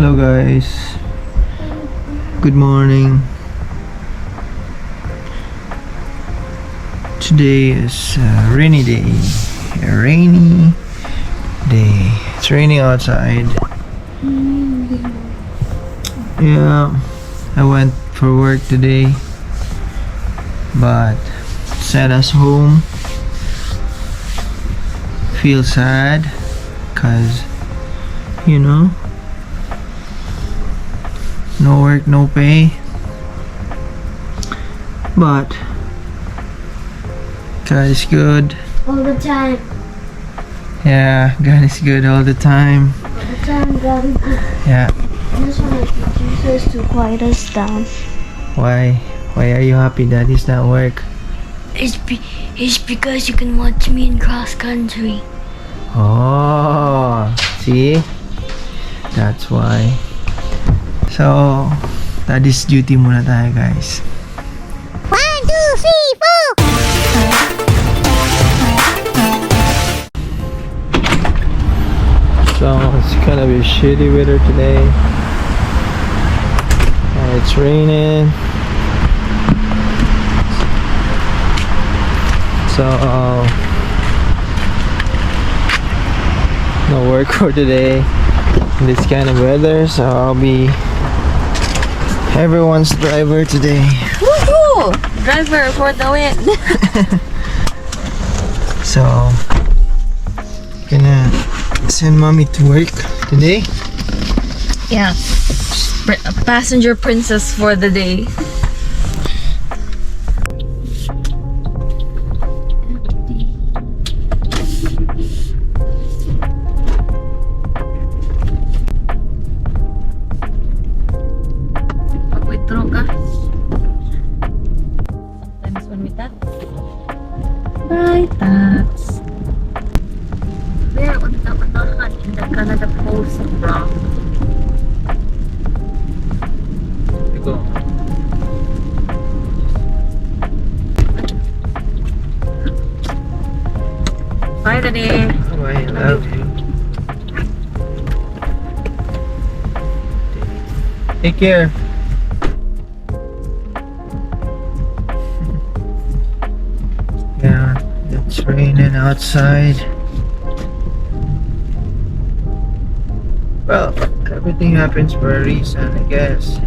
Hello guys, good morning. Today is a rainy day. It's raining outside. Yeah, I went for work today, but sent us home. Feel sad, cause no work, no pay. But God is good. All the time. Yeah, God is good all the time. All the time, God is good. Yeah. I just want Jesus to quiet us down. Why? Why are you happy that he's not work? It's because you can watch me in cross country. Oh, see? That's why. So, daddy's duty muna tayo, guys. 1, 2, 3, 4. So, it's gonna be shitty weather today. And it's raining. So, no work for today in this kind of weather. So, I'll be everyone's driver today. Woohoo! Driver for the win. So, gonna send mommy to work today. Yeah. Passenger princess for the day. Mag-withdraw ka. Sometimes when we tap. Bye, tats. There, unta-untahan in the Canada Post, bro. Go. Bye, Daddy. Oh, I love you. Take care. Yeah, it's raining outside. Well, everything happens for a reason, I guess.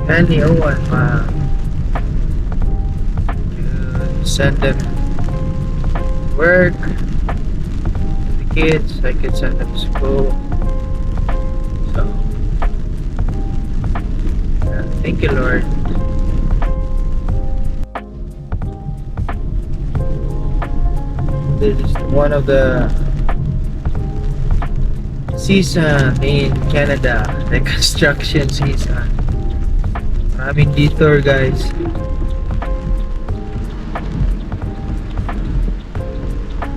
Anyone you send them to work, the kids, I could send them to school. So, yeah, thank you, Lord. This is one of the season in Canada, the construction season. Maraming detour, guys.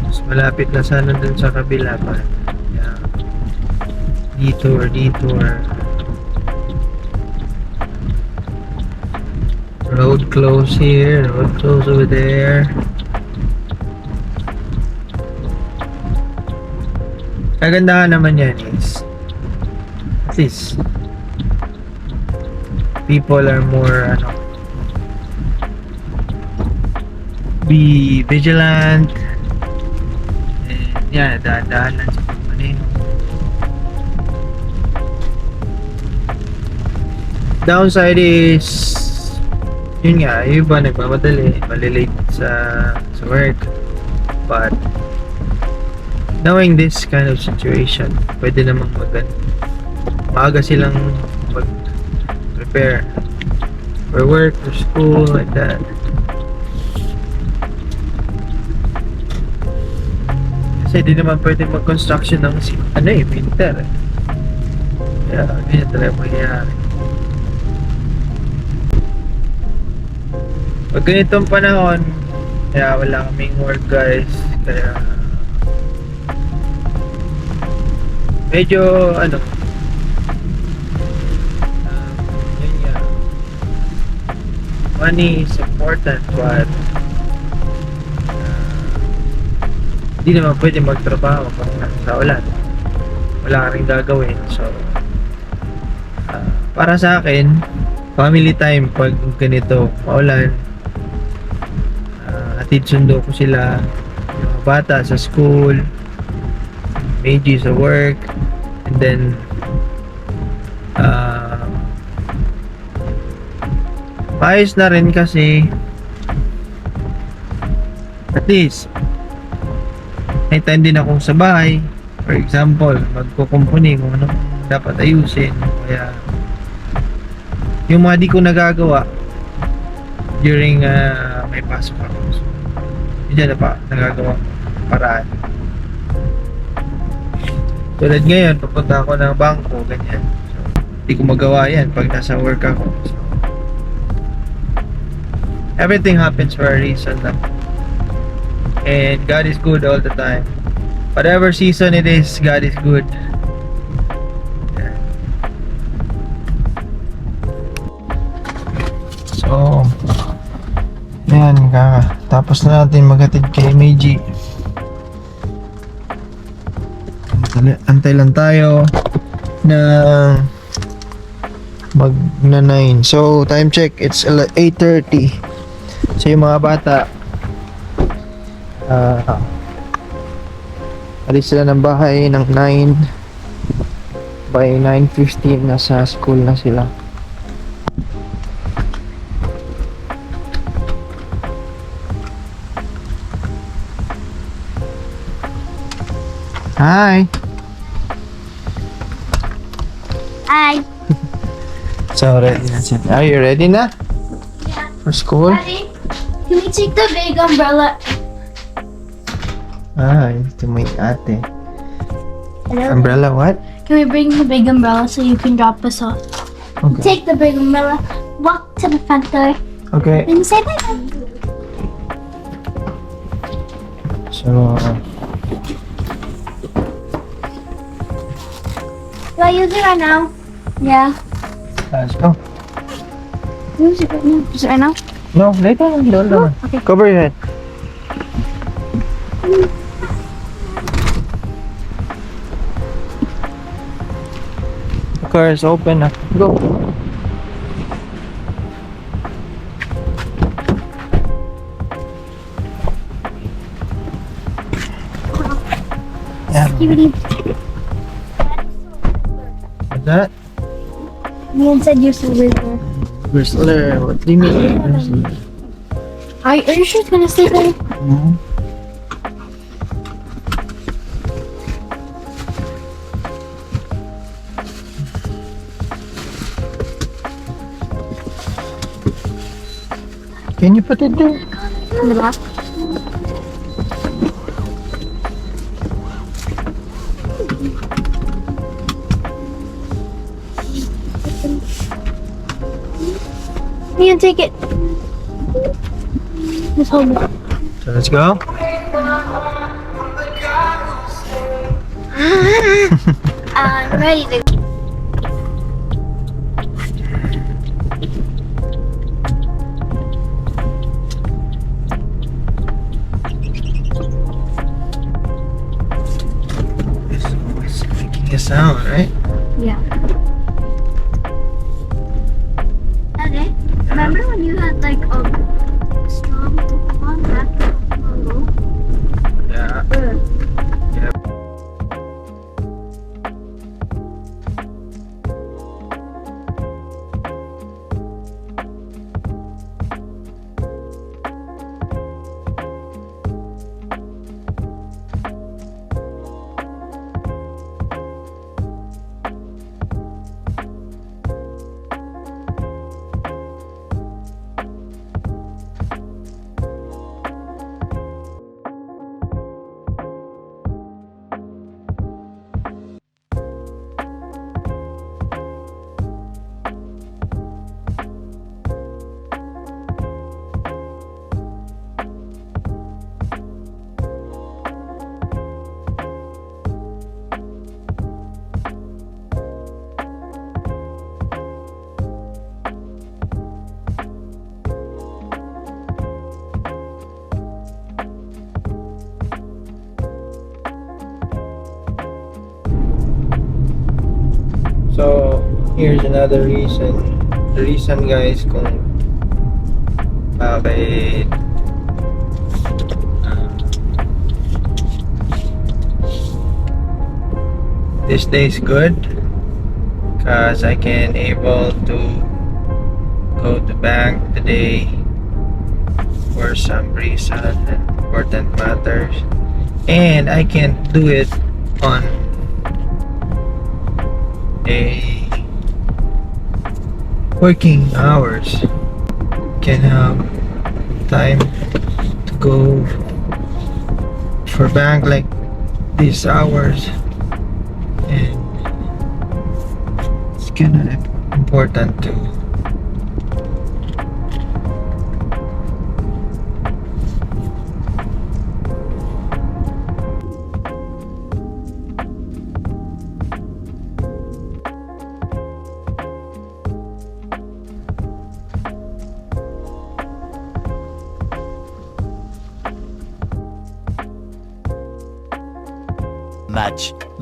Mas malapit na sana dun sa kabila pa. Yeah. Detour. Road close here, road close over there. Kagandahan naman yan is at least people are more be vigilant and yeah, dahan-dahan lang sa pagmaneho. Downside is yun nga, yung iba nagmamadali, malilate sa work, but knowing this kind of situation, pwede namang maaga silang mag-prepare for work, for school, like that. Kasi di naman pwede mag-construction ng winter. Kaya ganyan talaga mangyayari. Pag ganitong panahon, kaya wala kaming work, guys. Kaya medyo yun nga, money is important, but hindi naman pwede magtrabaho pag nasa ulan. wala ka rin gagawin. So, para sa akin, family time pag ganito, maulan, hatid sundo ko sila, yung mga bata sa school, Meiji sa work, and then maayos na rin kasi at least may time din akong sa bahay. For example, magkukumpuni kung ano dapat ayusin, kaya yung mga di ko nagagawa during may pasok ako, so hindi na pa nagagawa paraan. Tulad ngayon, papunta ako ng bangko, ganyan. So, di ko magawa yan pag nasa work ako. So, everything happens for a reason lang. And God is good all the time. Whatever season it is, God is good. Yeah. So, yan, tapos na natin maghatid kay Meiji. Antay lang tayo na mag na 9. So time check, it's 8:30. So yung mga bata alis sila ng bahay ng 9. By 9:15 nasa school na sila. Hi. Hi. So ready na siya. Are you ready na? Yeah. For school? Daddy, can we take the big umbrella? Ito mo yung ate. Hello? Umbrella what? Can we bring the big umbrella so you can drop us off? Okay. Take the big umbrella, walk to the front door, Okay. and say bye-bye. So, Do I use it right now? Yeah. let's go. Use it right now. Use it right now? No, later. No. Okay. Cover your head. The car is open na. Go. Yeah. What's that? Ian said you're so weird there. Whistler. What do you mean? Whistler? Are you sure it's gonna stay there? Mhm. Can you put it there? In the back? Ian, take it. Just hold it. So let's go. I'm ready to. It's always making a sound, right? Yeah. Okay. Remember when you had like a strong Pokemon back in Yeah. So, here's another reason. The reason, guys, kung bakit this day is good, because I can able to go to bank today for some reason and important matters, and I can do it on a working hours. Can have time to go for bank like these hours, and it's kinda important too.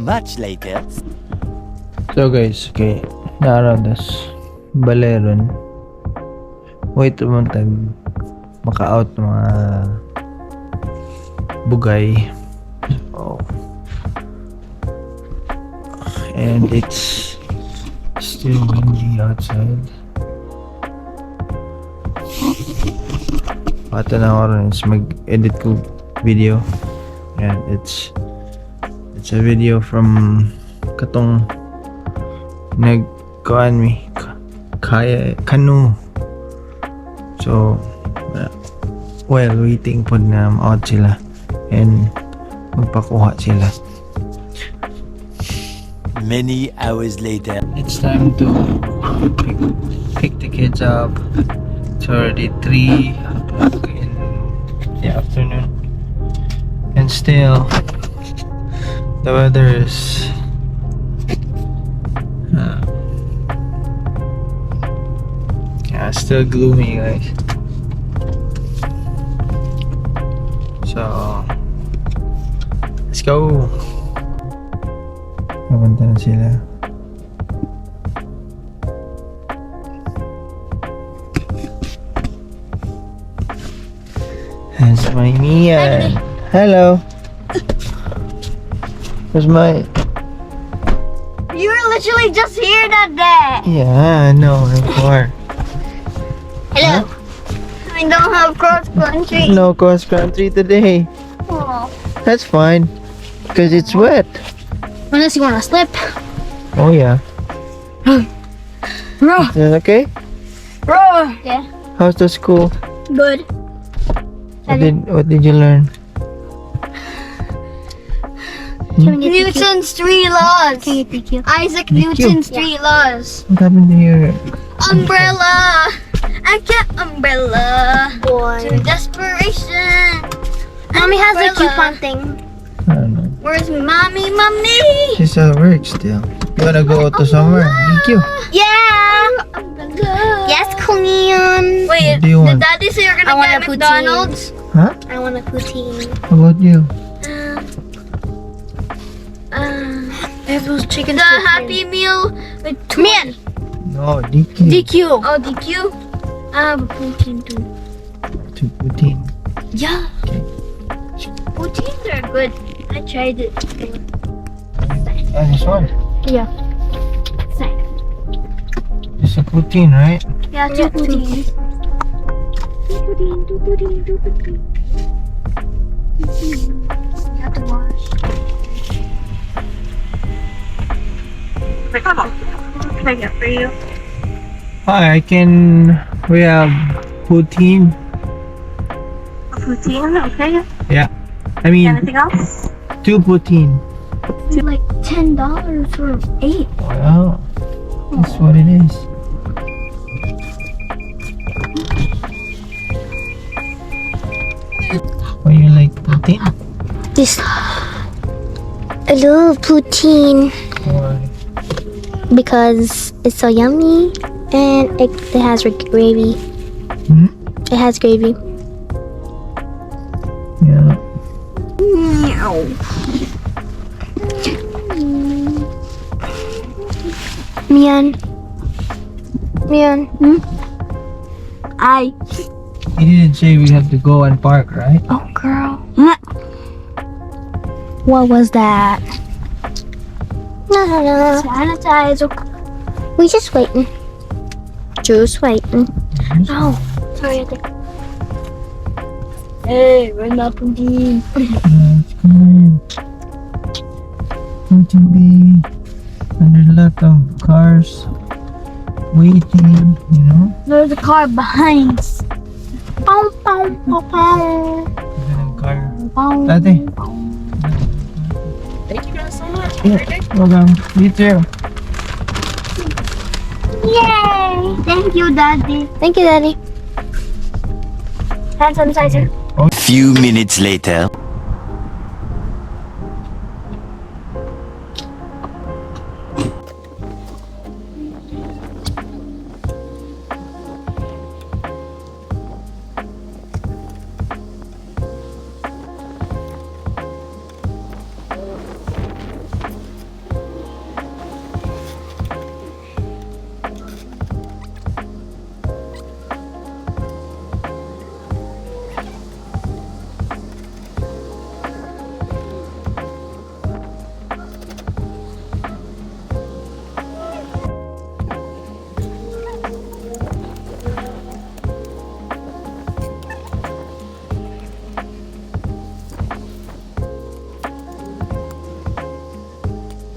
Much later. So guys, okay, naradas baleron. Wait naman tag maka-out ng mga bugay. So, and it's still windy outside. Pata na ako rin is mag-edit ko video, and it's a video from katong nagkuhan mi kaya kanu. So while waiting po na ma-out sila and magpakuha sila. Many hours later. It's time to pick the kids up. It's already 3 o'clock in the afternoon, and still the weather is still gloomy, guys. So let's go. Papunta na sila. That's my Mia. Hello. Where's my... You were literally just here that day. Yeah, I know. I'm far. Hello. I don't have cross country. No cross country today. Oh. That's fine. Because it's wet. Unless you want to slip. Oh, yeah. Bro. Is that okay? Bro. Yeah. How's the school? Good. What did you learn? Newton's 3 laws. Isaac Newton's 3 laws. What happened to your... Umbrella. I get umbrella. Boy. To desperation. Mommy has a Umbrella. coupon thing. I don't know. Where's mommy? She's at work still. You wanna go to somewhere? Thank you. Yeah. Umbrella. Yes, Queen. Wait, What do you want? did Daddy say you're I gonna want get a poutine. McDonald's? Huh? I want a poutine. How about you? I have those chicken The strips Happy Meal with two. Man. No, DQ. DQ. Oh, DQ. I have a poutine too. To poutine. Yeah. Poutines are good. I tried it. Ah, this one. Yeah. It's a poutine, right? Yeah, two poutines. Two poutine. You have to wash. Can I get for you? Hi, we have poutine. A poutine, okay. Yeah. I mean, Anything else? 2 poutine. Like $10 for 8. Wow. That's what it is. Why you like poutine? This. I love poutine Why? because it's so yummy and it has gravy. Hmm? It has gravy. Yeah. Mian. Mian. I. He didn't say we have to go and park, right? Oh, girl. What was that? No. Sanitize. We just waiting. Just waiting. Oh, sorry. Hey, we're not putting. Let's go in. Going to be under a lot of cars waiting, you know? There's a car behind. Pow, pow, pow, pow. Car. Bow. Ate. Thank you guys so much. Welcome. You too. Yay! Thank you, Daddy. Thank you, Daddy. Hand sanitizer. Few minutes later.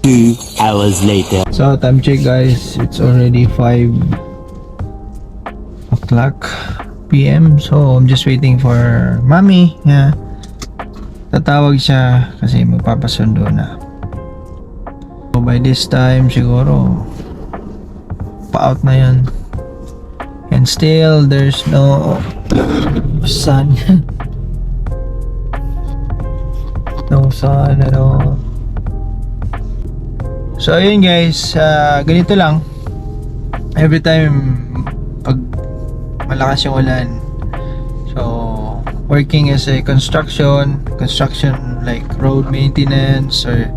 Two hours later. So, time check guys. It's already 5 o'clock PM. So, I'm just waiting for mommy. Yeah. Tatawag siya kasi magpapasundo na. So, by this time, siguro, pa-out na yan. And still, there's no sun. No sun at all. So ayun guys, ganito lang. Every time pag malakas yung ulan, so working as a construction like road maintenance or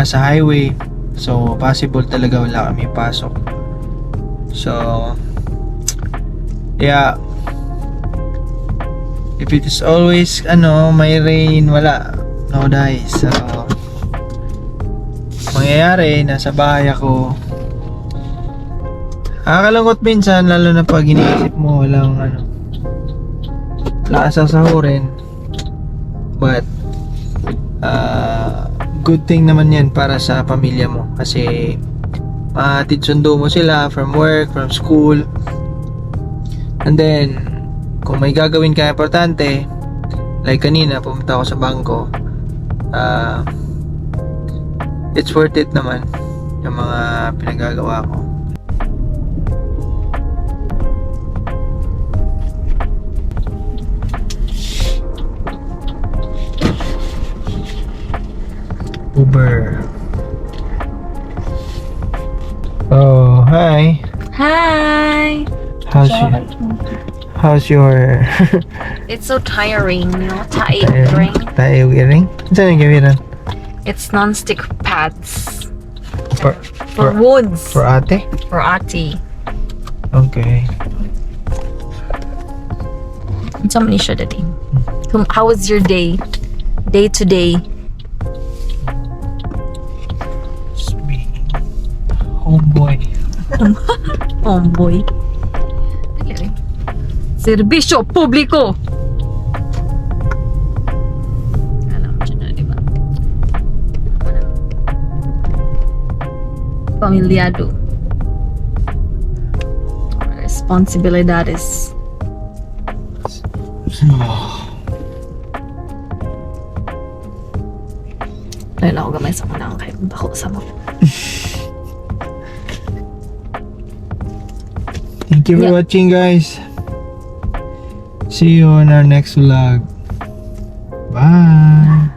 sa highway, so possible talaga wala kami pasok. So yeah, if it is always may rain, wala, no dice. So mangyayari, nasa bahay ako. Nakakalungkot minsan, lalo na pag iniisip mo walang wala kang sasahurin. But good thing naman yan para sa pamilya mo, kasi mahatid sundo mo sila from work, from school, and then kung may gagawin ka importante, like kanina pumunta ako sa bangko, it's worth it naman yung mga pinagagawa ko. Uber. Oh, hi. Hi. How's your It's so tiring, you know, tiring. tiring? Saan yung gawiran? It's non-stick pads For woods. For ate? For ati. Okay. So many siya dati. How was your day? Day to day. Just being homeboy. Homeboy. Serbisyo publiko. Alam mo na, di ba? Pamilyado. Responsibilidades. Ayun ako gamay sa muna kahit bako sa mo. Thank you for watching, guys. See you on our next vlog. Bye.